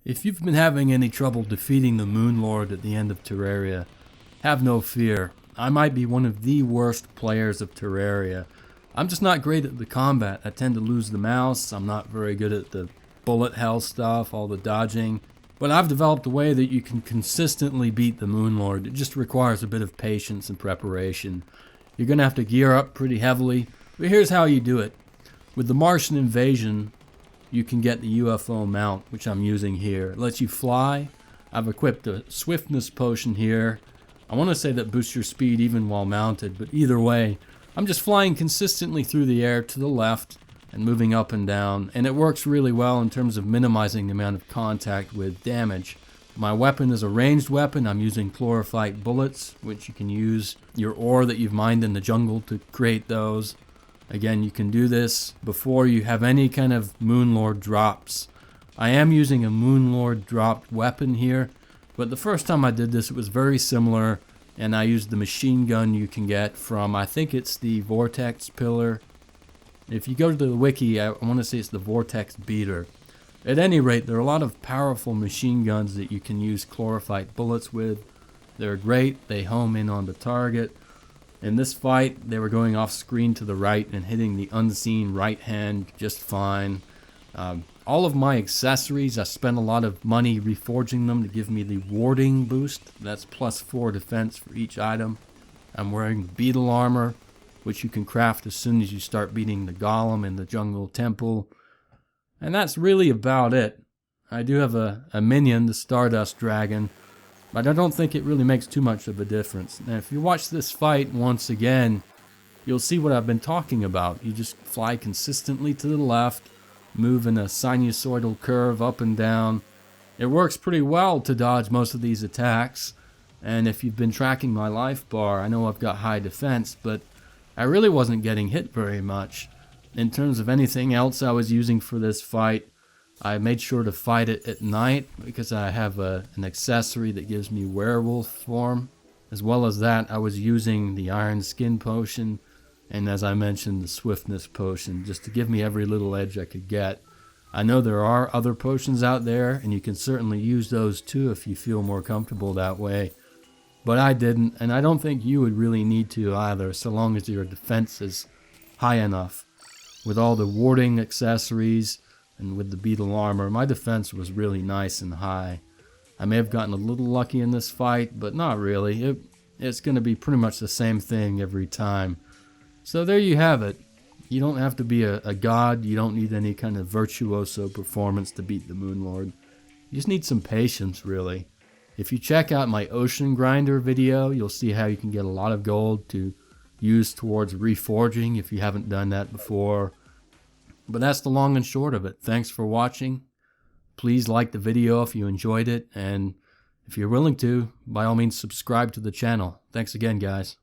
If you've been having any trouble defeating the Moon Lord at the end of Terraria, have no fear. I might be one of the worst players of Terraria. I'm just not great at the combat. I tend to lose the mouse. I'm not very good at the bullet hell stuff, all the dodging. But I've developed a way that you can consistently beat the Moon Lord. It just requires a bit of patience and preparation. You're going to have to gear up pretty heavily, but here's how you do it. With the Martian invasion, you can get the UFO mount, which I'm using here. It lets you fly. I've equipped a swiftness potion here. I want to say that boosts your speed even while mounted, but either way, I'm just flying consistently through the air to the left and moving up and down, and it works really well in terms of minimizing the amount of contact with damage. My weapon is a ranged weapon. I'm using chlorophyte bullets, which you can use your ore that you've mined in the jungle to create those. Again, you can do this before you have any kind of Moon Lord drops. I am using a Moon Lord dropped weapon here, but the first time I did this it was very similar, and I used the machine gun you can get from, I think it's the Vortex Pillar. If you go to the wiki, I want to say it's the Vortex Beater. At any rate, there are a lot of powerful machine guns that you can use chlorophyte bullets with. They're great, they home in on the target. In this fight, they were going off screen to the right and hitting the unseen right hand just fine. All of my accessories, I spent a lot of money reforging them to give me the warding boost. That's +4 defense for each item. I'm wearing beetle armor, which you can craft as soon as you start beating the golem in the jungle temple. And that's really about it. I do have a minion, the Stardust Dragon, but I don't think it really makes too much of a difference. Now, if you watch this fight once again, you'll see what I've been talking about. You just fly consistently to the left, move in a sinusoidal curve up and down. It works pretty well to dodge most of these attacks. And if you've been tracking my life bar, I know I've got high defense, but I really wasn't getting hit very much. In terms of anything else I was using for this fight, I made sure to fight it at night because I have an accessory that gives me werewolf form. As well as that, I was using the Iron Skin Potion and, as I mentioned, the Swiftness Potion just to give me every little edge I could get. I know there are other potions out there, and you can certainly use those too if you feel more comfortable that way. But I didn't, and I don't think you would really need to either, so long as your defense is high enough. With all the warding accessories and with the beetle armor, my defense was really nice and high. I may have gotten a little lucky in this fight, but not really. It's going to be pretty much the same thing every time. So there you have it. You don't have to be a god. You don't need any kind of virtuoso performance to beat the Moon Lord. You just need some patience, really. If you check out my Ocean Grinder video, you'll see how you can get a lot of gold to use towards reforging if you haven't done that before. But that's the long and short of it. Thanks for watching. Please like the video if you enjoyed it, and if you're willing to, by all means subscribe to the channel. Thanks again, guys.